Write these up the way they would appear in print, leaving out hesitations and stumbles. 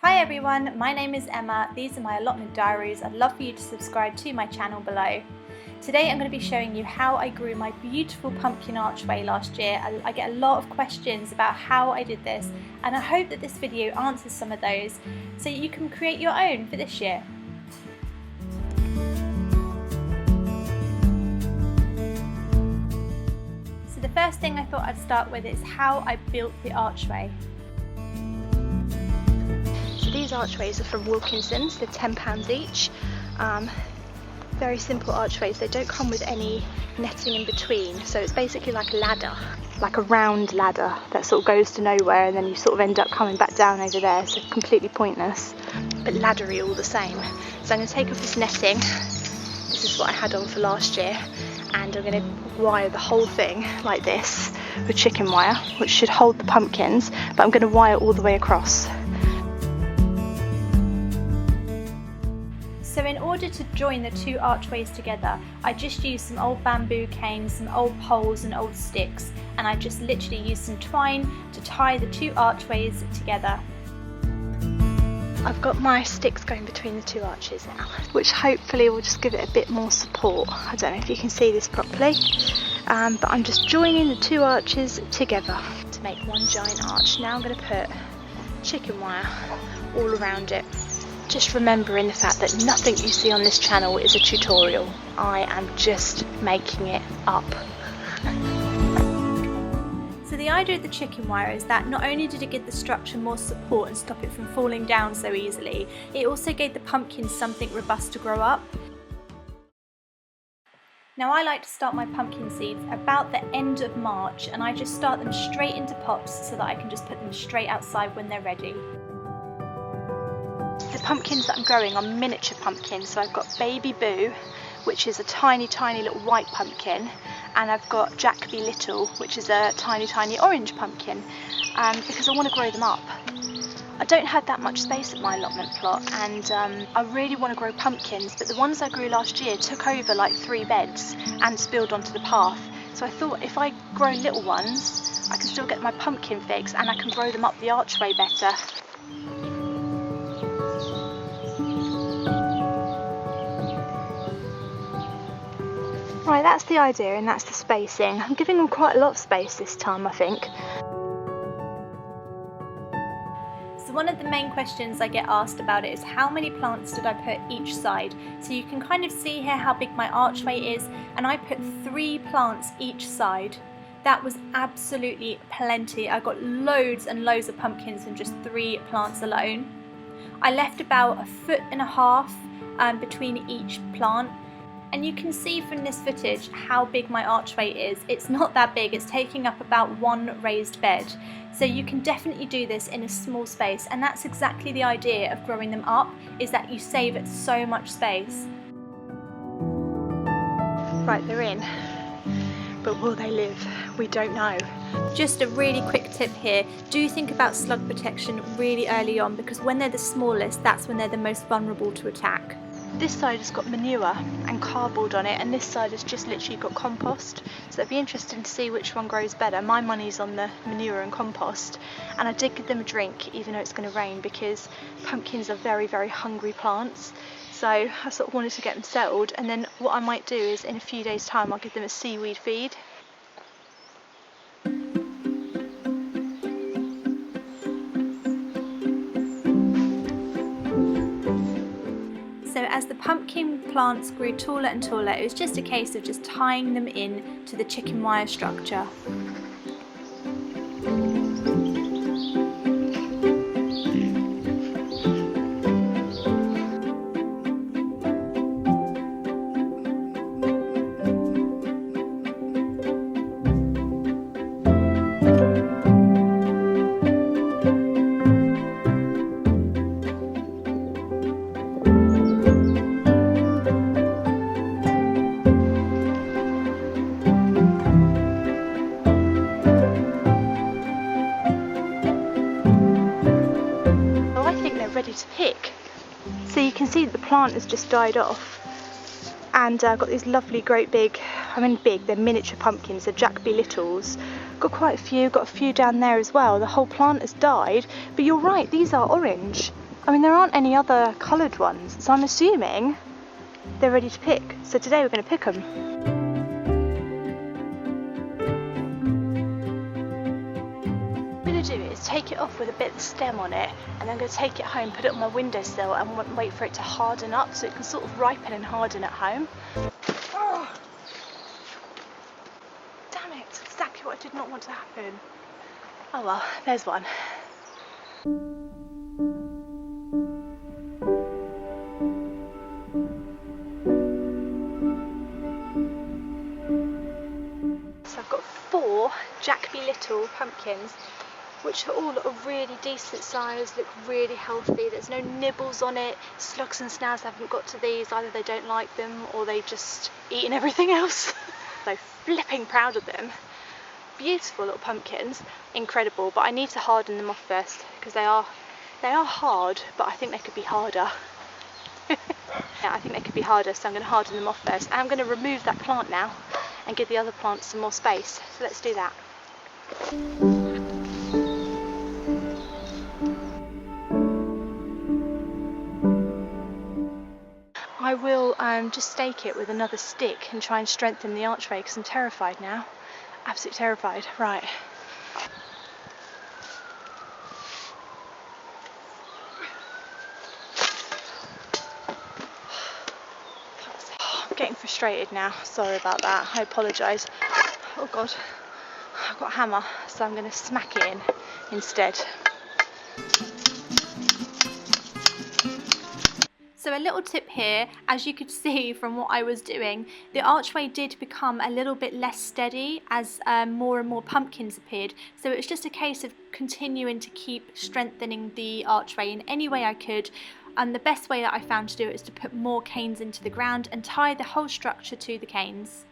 Hi everyone, my name is Emma. These are my allotment diaries. I'd love for you to subscribe to my channel below. Today I'm going to be showing you how I grew my beautiful pumpkin archway last year. I get a lot of questions about how I did this, and I hope that this video answers some of those so you can create your own for this year. So the first thing I thought I'd start with is how I built the archway. These archways are from Wilkinson's, they're £10 each. Very simple archways, they don't come with any netting in between, so it's basically like a ladder, like a round ladder that sort of goes to nowhere and then you sort of end up coming back down over there, so completely pointless, but laddery all the same. So I'm going to take off this netting, this is what I had on for last year, and I'm going to wire the whole thing like this with chicken wire, which should hold the pumpkins, but I'm going to wire all the way across. So in order to join the two archways together, I just used some old bamboo canes, some old poles and old sticks, and I just literally used some twine to tie the two archways together. I've got my sticks going between the two arches now, which hopefully will just give it a bit more support. I don't know if you can see this properly, but I'm just joining the two arches together to make one giant arch. Now I'm going to put chicken wire all around it. Just remembering the fact that nothing you see on this channel is a tutorial. I am just making it up. So the idea of the chicken wire is that not only did it give the structure more support and stop it from falling down so easily, it also gave the pumpkins something robust to grow up. Now I like to start my pumpkin seeds about the end of March, and I just start them straight into pots so that I can just put them straight outside when they're ready. The pumpkins that I'm growing are miniature pumpkins, so I've got Baby Boo, which is a tiny little white pumpkin, and I've got Jack Be Little, which is a tiny orange pumpkin, because I want to grow them up. I don't have that much space at my allotment plot, and I really want to grow pumpkins, but the ones I grew last year took over like 3 beds and spilled onto the path, so I thought if I grow little ones I can still get my pumpkin fix and I can grow them up the archway better. Right, that's the idea and that's the spacing. I'm giving them quite a lot of space this time, I think. So one of the main questions I get asked about it is how many plants did I put each side. So you can kind of see here how big my archway is, and I put 3 plants each side. That was absolutely plenty. I got loads and loads of pumpkins from just 3 plants alone. I left about 1.5 feet between each plant. And you can see from this footage how big my archway is. It's not that big, it's taking up about 1 raised bed. So you can definitely do this in a small space, and that's exactly the idea of growing them up, is that you save it so much space. Right, they're in, but will they live? We don't know. Just a really quick tip here, do think about slug protection really early on, because when they're the smallest, that's when they're the most vulnerable to attack. This side has got manure and cardboard on it, and this side has just literally got compost, so it'd be interesting to see which one grows better. My money's on the manure and compost, and I did give them a drink even though it's going to rain, because pumpkins are very hungry plants, so I sort of wanted to get them settled, and then what I might do is in a few days time I'll give them a seaweed feed. So as the pumpkin plants grew taller and taller, it was just a case of just tying them in to the chicken wire structure. Ready to pick. So you can see that the plant has just died off, and I've got these lovely great big, they're miniature pumpkins, they're Jack Be Littles. Got quite a few, got a few down there as well. The whole plant has died, but you're right, these are orange. I mean, there aren't any other coloured ones, so I'm assuming they're ready to pick. So today we're going to pick them. What I'm going to do is take it off with a bit of the stem on it, and then I'm going to take it home, put it on my windowsill and wait for it to harden up so it can sort of ripen and harden at home. Oh. Damn it, it's exactly what I did not want to happen. Oh well, there's one. So I've got 4 Jack B. Little pumpkins, which are all a really decent size, look really healthy. There's no nibbles on it. Slugs and snails haven't got to these. Either they don't like them or they've just eaten everything else. So flipping proud of them. Beautiful little pumpkins, incredible, but I need to harden them off first because they are hard, but I think they could be harder. Yeah, I think they could be harder, so I'm going to harden them off first. And I'm going to remove that plant now and give the other plants some more space. So let's do that. I will just stake it with another stick and try and strengthen the archway because I'm terrified now. Absolutely terrified. Right. I'm getting frustrated now. Sorry about that. I apologise. Oh God. I've got a hammer, so I'm going to smack it in instead. So a little tip here, as you could see from what I was doing, the archway did become a little bit less steady as more and more pumpkins appeared. So it's just a case of continuing to keep strengthening the archway in any way I could. And the best way that I found to do it is to put more canes into the ground and tie the whole structure to the canes.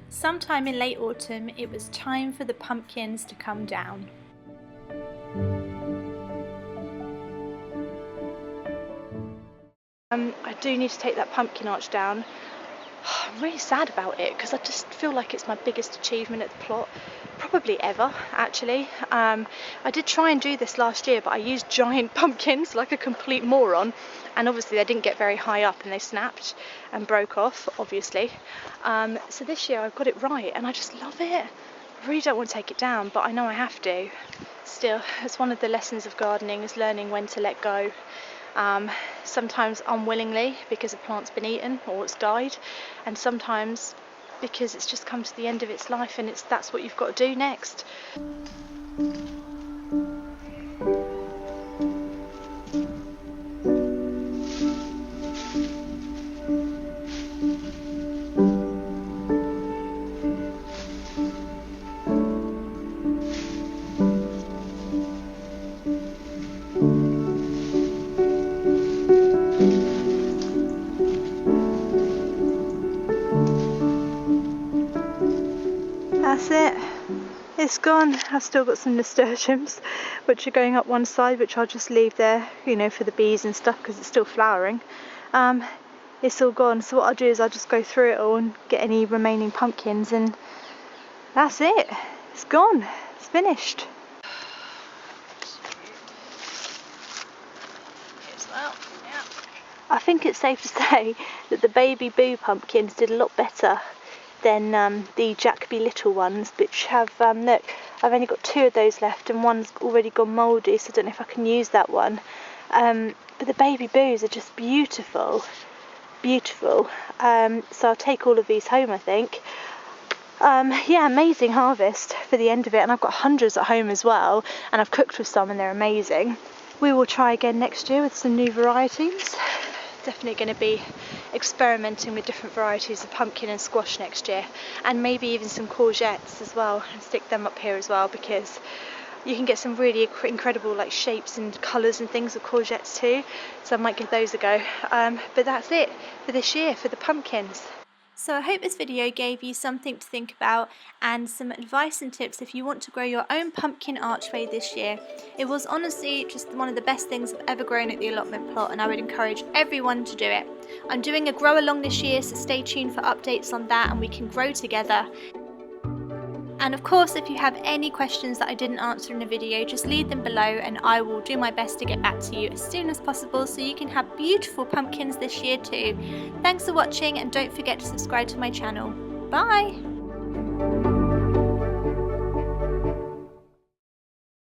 Sometime in late autumn, it was time for the pumpkins to come down. I do need to take that pumpkin arch down. I'm really sad about it because I just feel like it's my biggest achievement at the plot, probably ever actually. I did try and do this last year, but I used giant pumpkins like a complete moron, and obviously they didn't get very high up and they snapped and broke off, obviously. So this year I've got it right and I just love it. I really don't want to take it down, but I know I have to. Still, it's one of the lessons of gardening, is learning when to let go. Sometimes unwillingly because a plant's been eaten or it's died, and sometimes because it's just come to the end of its life and that's what you've got to do next. That's it, it's gone. I've still got some nasturtiums which are going up one side, which I'll just leave there, you know, for the bees and stuff because it's still flowering. It's all gone, so what I'll do is I'll just go through it all and get any remaining pumpkins, and that's it, it's gone, it's finished. I think it's safe to say that the baby boo pumpkins did a lot better than the Jack B. Little ones, which have, look, I've only got 2 of those left and one's already gone mouldy, so I don't know if I can use that one. But the baby boos are just beautiful, beautiful. So I'll take all of these home, I think. Yeah, amazing harvest for the end of it, and I've got hundreds at home as well, and I've cooked with some and they're amazing. We will try again next year with some new varieties. Definitely going to be experimenting with different varieties of pumpkin and squash next year, and maybe even some courgettes as well, and stick them up here as well, because you can get some really incredible like shapes and colours and things with courgettes too, so I might give those a go. But that's it for this year for the pumpkins. So I hope this video gave you something to think about and some advice and tips if you want to grow your own pumpkin archway this year. It was honestly just one of the best things I've ever grown at the allotment plot, and I would encourage everyone to do it. I'm doing a grow along this year, so stay tuned for updates on that and we can grow together. And of course, if you have any questions that I didn't answer in the video, just leave them below and I will do my best to get back to you as soon as possible so you can have beautiful pumpkins this year too. Thanks for watching and don't forget to subscribe to my channel. Bye!